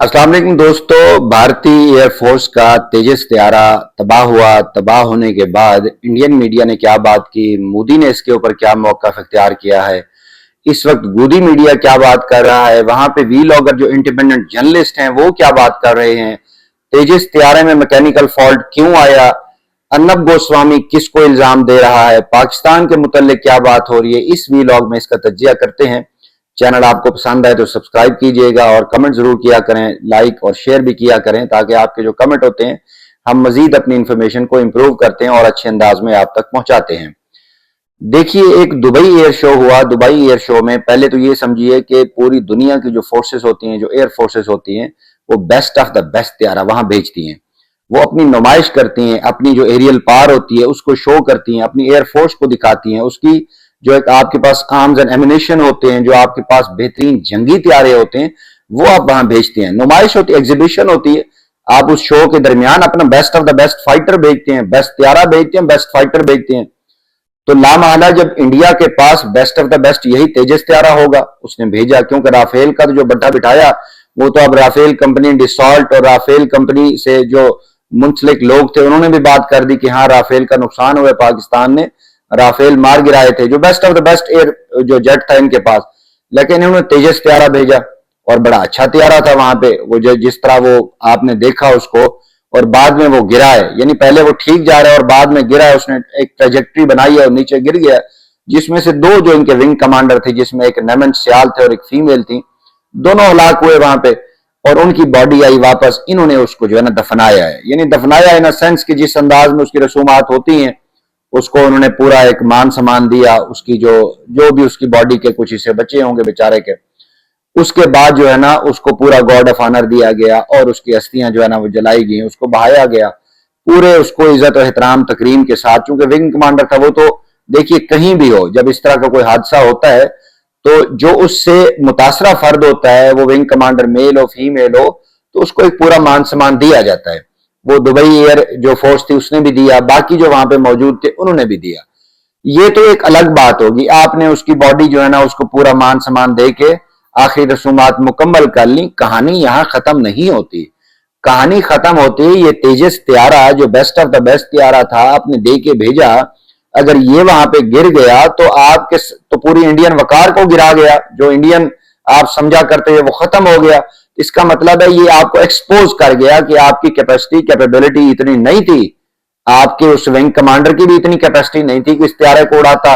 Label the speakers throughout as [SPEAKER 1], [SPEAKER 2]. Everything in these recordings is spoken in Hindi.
[SPEAKER 1] अस्सलाम वालेकुम दोस्तों। भारतीय एयरफोर्स का तेजस तैयारा तबाह हुआ। तबाह होने के बाद इंडियन मीडिया ने क्या बात की, मोदी ने इसके ऊपर क्या मौक़िफ़ इख्तियार किया है, इस वक्त गोदी मीडिया क्या बात कर रहा है, वहां पे वीलॉगर जो इंडिपेंडेंट जर्नलिस्ट हैं वो क्या बात कर रहे हैं, तेजस तैयारे में मैकेनिकल फॉल्ट क्यों आया, अर्नब गोस्वामी किसको इल्जाम दे रहा है, पाकिस्तान के मुतल्लिक क्या बात हो रही है, इस वीलॉग में इसका तज्जिया करते हैं। चैनल आपको पसंद आए तो सब्सक्राइब कीजिएगा और कमेंट जरूर किया करें, लाइक और शेयर भी किया करें, ताकि आपके जो कमेंट होते हैं हम मजीद अपनी इंफॉर्मेशन को इंप्रूव करते हैं और अच्छे अंदाज में आप तक पहुंचाते हैं। देखिए, एक दुबई एयर शो हुआ। दुबई एयर शो में पहले तो ये समझिए कि पूरी दुनिया की जो फोर्सेस होती हैं, जो एयर फोर्सेस होती हैं, वो बेस्ट ऑफ द बेस्ट तैयारा वहां भेजती हैं। वो अपनी नुमाइश करती हैं, अपनी जो एरियल पावर होती है उसको शो करती हैं, अपनी एयरफोर्स को दिखाती हैं, उसकी जो एक आपके पास आर्म्स एंड एमिनेशन होते हैं, जो आपके पास बेहतरीन जंगी तैयारे होते हैं, वो आप वहां भेजते हैं। नुमाइश होती है, एग्जीबिशन होती है। आप उस शो के दरमियान अपना best of the best fighter भेजते हैं, बेस्ट तैयारा भेजते हैं, बेस्ट फाइटर भेजते हैं। तो लामहला जब इंडिया के पास बेस्ट ऑफ द बेस्ट यही तेजस तैयारा होगा, उसने भेजा। क्योंकि राफेल का तो जो बट्टा बिठाया वो तो अब राफेल कंपनी, डिसॉल्ट और राफेल कंपनी से जो मुंसलिक लोग थे उन्होंने भी बात कर दी कि हाँ, राफेल का नुकसान हुआ, पाकिस्तान ने राफेल मार गिराए थे, जो best of the best air जो जेट था इनके पास। लेकिन इन्होंने तेजस तैयारा भेजा और बड़ा अच्छा तैयारा था वहां पे। वो जिस तरह वो आपने देखा उसको, और बाद में वो गिरा है, यानी पहले वो ठीक जा रहा है और बाद में गिरा है। उसने एक ट्रेजेक्ट्री बनाई है और नीचे गिर गया, जिसमें से दो जो इनके विंग कमांडर थे, जिसमें एक नेमन सियाल थे और एक फीमेल थी, दोनों हलाक हुए वहां पे। और उनकी बॉडी आई वापस, इन्होंने उसको जो है ना दफनाया है, यानी दफनाया इन सेंस कि जिस अंदाज में उसकी रसूमात होती हैं उसको उन्होंने पूरा एक मान सम्मान दिया। उसकी जो जो भी उसकी बॉडी के कुछ हिस्से बचे होंगे बेचारे के, उसके बाद जो है ना उसको पूरा गॉड ऑफ ऑनर दिया गया और उसकी अस्थियां जो है ना वो जलाई गई, उसको बहाया गया पूरे, उसको इज्जत और एहतराम तकरीम के साथ। चूंकि विंग कमांडर था वो, तो देखिए कहीं भी हो जब इस तरह का कोई हादसा होता है तो जो उससे मुतासरा फर्द होता है, वो विंग कमांडर मेल हो फीमेल हो, तो उसको एक पूरा मान सम्मान दिया जाता है। वो दुबई एयर जो फोर्स थी उसने भी दिया, बाकी जो वहां पे मौजूद थे उन्होंने भी दिया। ये तो एक अलग बात होगी, आपने उसकी बॉडी जो है ना उसको पूरा मान सम्मान दे के आखिरी रसूमात मुकम्मल कर ली। कहानी यहां खत्म नहीं होती, कहानी खत्म होती है ये तेजस तैयारा जो बेस्ट ऑफ द बेस्ट तैयारा था, आपने दे के भेजा, अगर ये वहां पे गिर गया तो आपके तो पूरी इंडियन वकार को गिरा गया। जो इंडियन आप समझा करते हैं वो खत्म हो गया। इसका मतलब है ये आपको एक्सपोज कर गया कि आपकी कैपेसिटी कैपेबिलिटी इतनी नहीं थी, आपके उस विंग कमांडर की भी इतनी कैपेसिटी नहीं थी कि इस तैयारे को उड़ाता।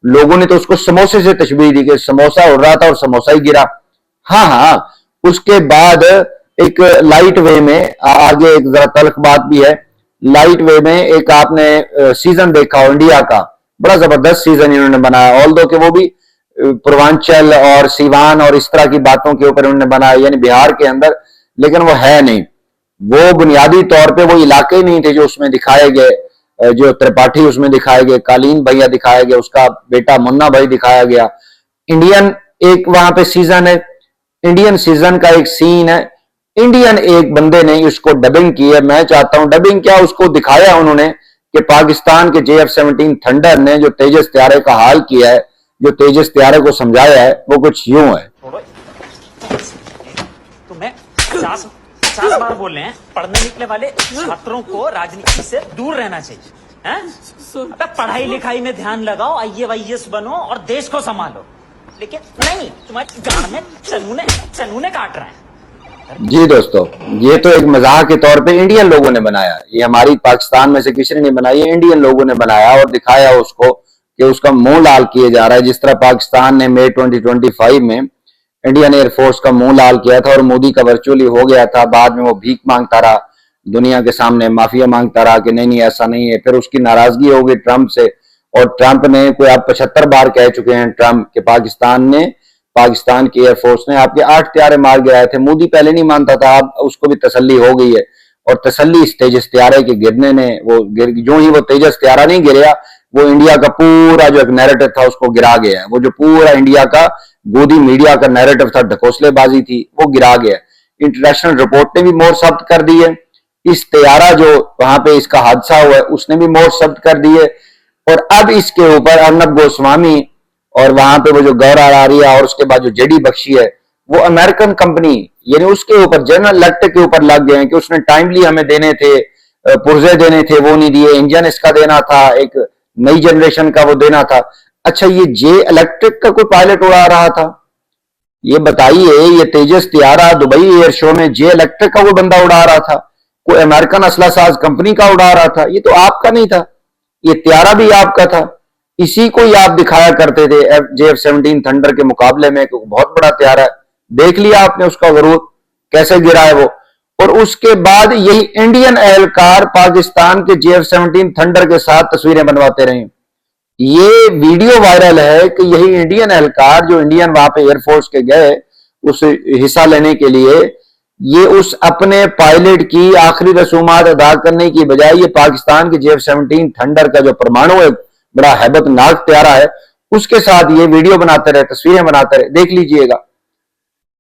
[SPEAKER 1] लोगों ने तो उसको समोसे से तशबीह दी कि समोसा उड़ रहा था और समोसा ही गिरा। हाँ हाँ, उसके बाद एक लाइट वे में आगे एक जरा तल्ख बात भी है। लाइट वे में एक आपने सीजन देखा हो इंडिया का, बड़ा जबरदस्त सीजन इन्होंने बनाया। ऑल दो कि वो भी पूर्वांचल और सीवान और इस तरह की बातों के ऊपर उन्होंने बनाया, यानी बिहार के अंदर, लेकिन वो है नहीं। वो बुनियादी तौर पे वो इलाके नहीं थे जो उसमें दिखाए गए। जो त्रिपाठी उसमें दिखाए गए, कालीन भैया दिखाया गया, उसका बेटा मुन्ना भाई दिखाया गया। इंडियन एक वहां पे सीजन है, इंडियन सीजन का एक सीन है, इंडियन एक बंदे ने उसको डबिंग की है। मैं चाहता हूं डबिंग क्या, उसको दिखाया उन्होंने कि पाकिस्तान के JF-17 थंडर ने जो तेजस तैयारे का हाल किया है, जो तेजस तैयारे को समझाया है, वो कुछ यूं है।
[SPEAKER 2] तो मैं 50 बार बोल रहे हैं, पढ़ने निकले वाले छात्रों को राजनीति से दूर रहना चाहिए। हैं? अबे पढ़ाई लिखाई में ध्यान लगाओ, IAS बनो और देश को संभालो। लेकिन नहीं, तुम्हारे गांड में चनूने काट रहे हैं।
[SPEAKER 1] जी दोस्तों, ये तो एक मजाक के तौर पे इंडियन लोगों ने बनाया, ये हमारी पाकिस्तान में से किसी ने नहीं बनाई, इंडियन लोगों ने बनाया और दिखाया उसको कि उसका मुंह लाल किया जा रहा है। जिस तरह पाकिस्तान ने मई 2025 में इंडियन एयरफोर्स का मुंह लाल किया था और मोदी का वर्चुअली हो गया था, बाद में वो भीख मांगता रहा, दुनिया के सामने माफिया मांगता रहा कि नहीं नहीं ऐसा नहीं है। फिर उसकी नाराजगी हो गई ट्रंप से, और ट्रंप ने कोई आप 75 बार कह चुके हैं ट्रंप के पाकिस्तान की एयरफोर्स ने आपके 8 तैयारे मार गिराए थे। मोदी पहले नहीं मानता था, अब उसको भी तसल्ली हो गई है, और तसल्ली इस तेजस तैयारे के गिरने ने, वो जो ही वो तेजस तैयारा नहीं गिरा, वो इंडिया का पूरा जो एक नैरेटिव था उसको गिरा गया है। वो जो पूरा इंडिया का गोदी मीडिया का नैरेटिव था, ढकोसलेबाजी थी, वो गिरा गया। इंटरनेशनल रिपोर्ट ने भी मोहर सब्त कर दी है। इस तैयारा जो वहां पे इसका हादसा हुआ है उसने भी मोहर सब्त कर दी है। और अब इसके ऊपर अर्नब गोस्वामी और वहां पे वो जो गौर आरिया और उसके बाद जो जेडी बख्शी है, वो अमेरिकन कंपनी यानी उसके ऊपर जनरल इलेक्ट्रिक के ऊपर लग गए हैं कि उसने टाइमली हमें देने थे, पुर्जे देने थे, वो नहीं दिए, इंजन इसका देना था, एक नई जनरेशन का वो देना था। अच्छा, ये जे इलेक्ट्रिक का कोई पायलट उड़ा रहा था? ये बताइए, ये तेजस तियारा दुबई एयर शो में जे इलेक्ट्रिक का वो बंदा उड़ा रहा था, कोई अमेरिकन असला साज कंपनी का उड़ा रहा था? ये तो आपका नहीं था, ये तियारा भी आपका था। इसी को ही आप दिखाया करते थे JF-17 थंडर के मुकाबले में, क्योंकि बहुत बड़ा तियारा है। देख लिया आपने उसका गरूर कैसे गिरा है वो। और उसके बाद यही इंडियन एहलकार पाकिस्तान के JF-17 थंडर के साथ तस्वीरें बनवाते रहे। ये वीडियो वायरल है कि यही इंडियन एहलकार जो इंडियन वहां पे एयरफोर्स के गए उस हिस्सा लेने के लिए, ये उस अपने पायलट की आखिरी रसूमात अदा करने की बजाय ये पाकिस्तान के JF-17 थंडर का जो परमाणु एक बड़ा हैबतनाक प्यारा है उसके साथ ये वीडियो बनाते रहे, तस्वीरें बनाते रहे। देख लीजिएगा।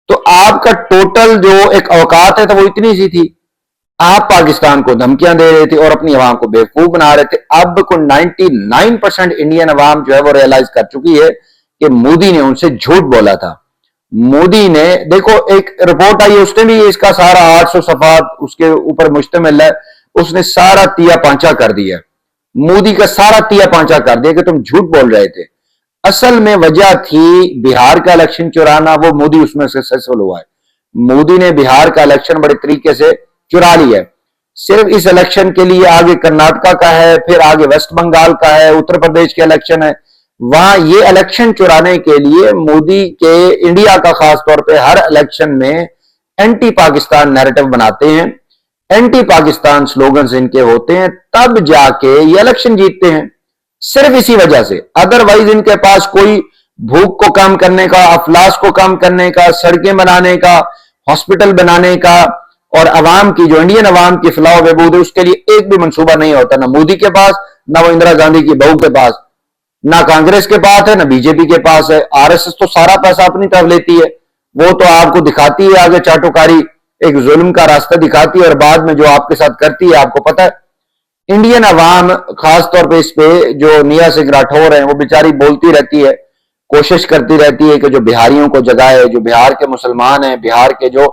[SPEAKER 1] तो आपका टोटल जो एक औकात है तो वो इतनी सी थी, आप पाकिस्तान को धमकियां दे रहे थे और अपनी अवाम को बेवकूफ बना रहे थे। अब को 99% इंडियन अवाम जो है वो रियलाइज कर चुकी है कि मोदी ने उनसे झूठ बोला था। मोदी ने, देखो एक रिपोर्ट आई, उसने भी इसका सारा 800 सफात उसके ऊपर मुश्तमिल है, उसने सारा तिया पांचा कर दिया, मोदी का सारा तिया पांचा कर दिया कि तुम झूठ बोल रहे थे। असल में वजह थी बिहार का इलेक्शन चुराना, वो मोदी उसमें सक्सेसफुल हुआ है। मोदी ने बिहार का इलेक्शन बड़े तरीके से चुरा लिया है। सिर्फ इस इलेक्शन के लिए आगे कर्नाटका का है, फिर आगे वेस्ट बंगाल का है, उत्तर प्रदेश के इलेक्शन है, वहां ये इलेक्शन चुराने के लिए मोदी के इंडिया का खास तौर पे हर इलेक्शन में एंटी पाकिस्तान नैरेटिव बनाते हैं, एंटी पाकिस्तान स्लोगन्स इनके होते हैं, तब जाके ये इलेक्शन जीतते हैं। सिर्फ इसी वजह से, अदरवाइज इनके पास कोई भूख को कम करने का, अफलास को कम करने का, सड़कें बनाने का, हॉस्पिटल बनाने का और अवाम की जो इंडियन अवाम की फलाह बहबूद है उसके लिए एक भी मंसूबा नहीं होता, ना मोदी के पास, ना वो इंदिरा गांधी की बहू के पास, ना कांग्रेस के पास है, ना बीजेपी के पास है। आरएसएस तो सारा पैसा अपनी तरफ लेती है, वो तो आपको दिखाती है आगे चाटोकारी, एक जुल्म का रास्ता दिखाती है और बाद में जो आपके साथ करती है आपको पता है। इंडियन अवाम खास तौर पे इस पे जो निया सिंह राठौर है वो बेचारी बोलती रहती है, कोशिश करती रहती है कि जो बिहारियों को जगाए, जो बिहार के मुसलमान हैं, बिहार के जो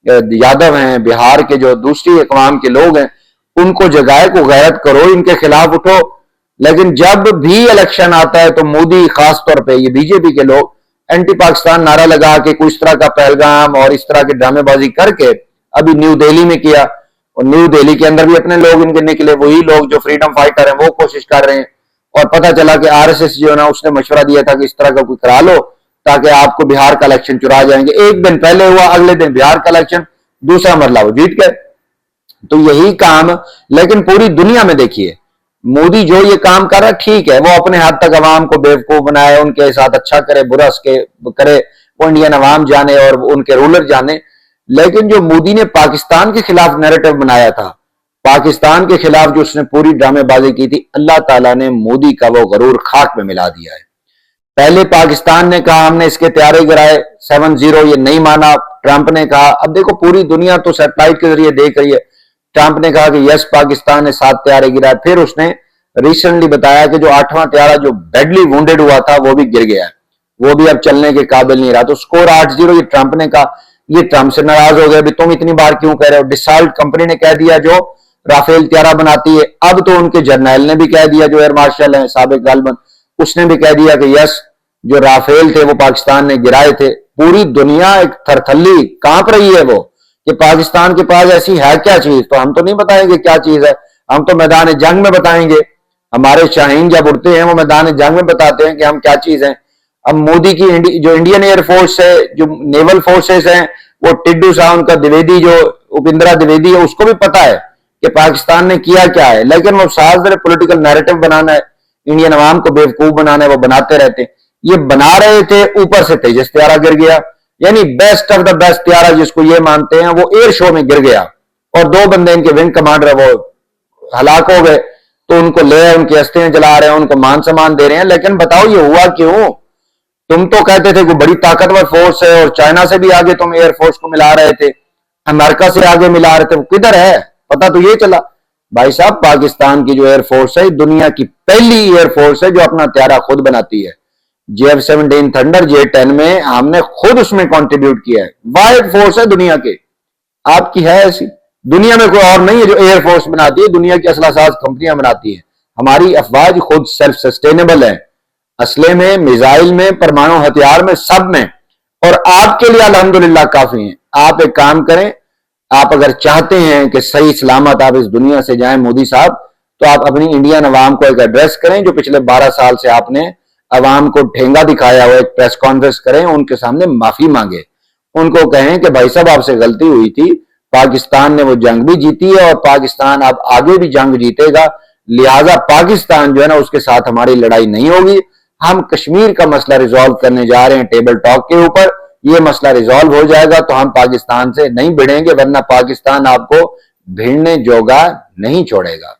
[SPEAKER 1] यादव हैं, बिहार के जो दूसरी अकवाम के लोग हैं, उनको जगाए, को गैरत करो, इनके खिलाफ उठो। लेकिन जब भी इलेक्शन आता है तो मोदी खास तौर पे ये बीजेपी के लोग एंटी पाकिस्तान नारा लगा के कुछ तरह का पहलगाम और इस तरह की ड्रामेबाजी करके अभी न्यू दिल्ली में किया, और न्यू दिल्ली के अंदर भी अपने लोग इनके निकले, वही लोग जो फ्रीडम फाइटर हैं वो कोशिश कर रहे हैं। और पता चला कि आरएसएस जो है ना उसने मशवरा दिया था कि इस तरह का कोई करा लो ताकि आपको बिहार का इलेक्शन चुरा जाएंगे। एक दिन पहले हुआ, अगले दिन बिहार का इलेक्शन, दूसरा मरला वो जीत गए। तो यही काम, लेकिन पूरी दुनिया में देखिए मोदी जो ये काम कर रहा है ठीक है, वो अपने हद तक अवाम को बेवकूफ बनाए, उनके साथ अच्छा करे बुरा करे, वो इंडियन अवाम जाने और उनके रूलर जाने। लेकिन जो मोदी ने पाकिस्तान के खिलाफ नैरेटिव बनाया था, पाकिस्तान के खिलाफ जो उसने पूरी ड्रामेबाजी की थी, अल्लाह ताला ने मोदी का वो गरूर खाक में मिला दिया है। पहले पाकिस्तान ने कहा हमने इसके त्यारे गिराए 7-0, ये नहीं माना, ट्रंप ने कहा। अब देखो पूरी दुनिया तो सैटेलाइट के जरिए देख रही है, ट्रंप ने कहा कि यस पाकिस्तान ने 7 त्यारे गिराए, फिर उसने रिसेंटली बताया कि जो 8वां त्यारा जो बैडली वुंडेड हुआ था वो भी गिर गया है, वो भी अब चलने के काबिल नहीं रहा। तो स्कोर 8-0 ये ट्रंप ने कहा। ये ट्रंप से नाराज हो गया, भी तुम इतनी बार क्यों कह रहे हो। डिसाल्ट कंपनी ने कह दिया जो राफेल त्यारा बनाती है, अब तो उनके जर्नैल ने भी कह दिया, जो एयर मार्शल है साबिक गालबन, उसने भी कह दिया कि यस जो राफेल थे वो पाकिस्तान ने गिराए थे। पूरी दुनिया एक थरथल्ली कांप रही है वो कि पाकिस्तान के पास ऐसी है क्या चीज। तो हम तो नहीं बताएंगे क्या चीज है, हम तो मैदान जंग में बताएंगे। हमारे शाहीन जब उड़ते हैं वो मैदान जंग में बताते हैं कि हम क्या चीज हैं। अब मोदी की जो इंडियन एयरफोर्स है, जो नेवल फोर्सेस हैं, वो टिड्डू सा उनका द्विवेदी जो उपिंद्रा द्विवेदी है उसको भी पता है कि पाकिस्तान ने किया क्या है, लेकिन वो साथ पॉलिटिकल नैरेटिव बनाना है, इंडियन अवाम को बेवकूफ बनाना है, वो बनाते रहते हैं। ये बना रहे थे, ऊपर से तेजस त्यारा गिर गया, यानी बेस्ट ऑफ द बेस्ट त्यारा जिसको ये मानते हैं वो एयर शो में गिर गया, और 2 बंदे इनके विंग कमांडर वो हलाक हो गए। तो उनको ले उनकी अस्थियां जला रहे हैं, उनको मान सम्मान दे रहे हैं। लेकिन बताओ ये हुआ क्यों? तुम तो कहते थे कि बड़ी ताकतवर फोर्स है और चाइना से भी आगे तुम एयरफोर्स को मिला रहे थे, अमेरिका से आगे मिला रहे थे, वो किधर है? पता तो ये चला भाई साहब, पाकिस्तान की जो एयरफोर्स है दुनिया की पहली एयरफोर्स है जो अपना त्यारा खुद बनाती है। JF-17 थंडर J-10 में हमने खुद उसमें कंट्रीब्यूट किया है। वाइड फोर्स है दुनिया के, आपकी है ऐसी दुनिया में कोई और नहीं है जो एयरफोर्स बनाती है, दुनिया की असलासाज कंपनियां बनाती है। हमारी अफवाज खुद सेल्फ सस्टेनेबल है, असले में, मिसाइल में, परमाणु हथियार में, सब में। और आपके लिए अल्हम्दुलिल्लाह काफी हैं। आप एक काम करें, आप अगर चाहते हैं कि सही सलामत आप इस दुनिया से जाएं मोदी साहब, तो आप अपनी इंडियन अवाम को एक एड्रेस करें, जो पिछले 12 साल से आपने अवाम को ठेंगा दिखाया हुआ, एक प्रेस कॉन्फ्रेंस करें, उनके सामने माफी मांगे, उनको कहें कि भाई साहब आपसे गलती हुई थी, पाकिस्तान ने वो जंग भी जीती है और पाकिस्तान अब आगे भी जंग जीतेगा, लिहाजा पाकिस्तान जो है ना उसके साथ हमारी लड़ाई नहीं होगी। हम कश्मीर का मसला रिजॉल्व करने जा रहे हैं टेबल टॉक के ऊपर, ये मसला रिजॉल्व हो जाएगा तो हम पाकिस्तान से नहीं भिड़ेंगे, वरना पाकिस्तान आपको भिड़ने जोगा नहीं छोड़ेगा।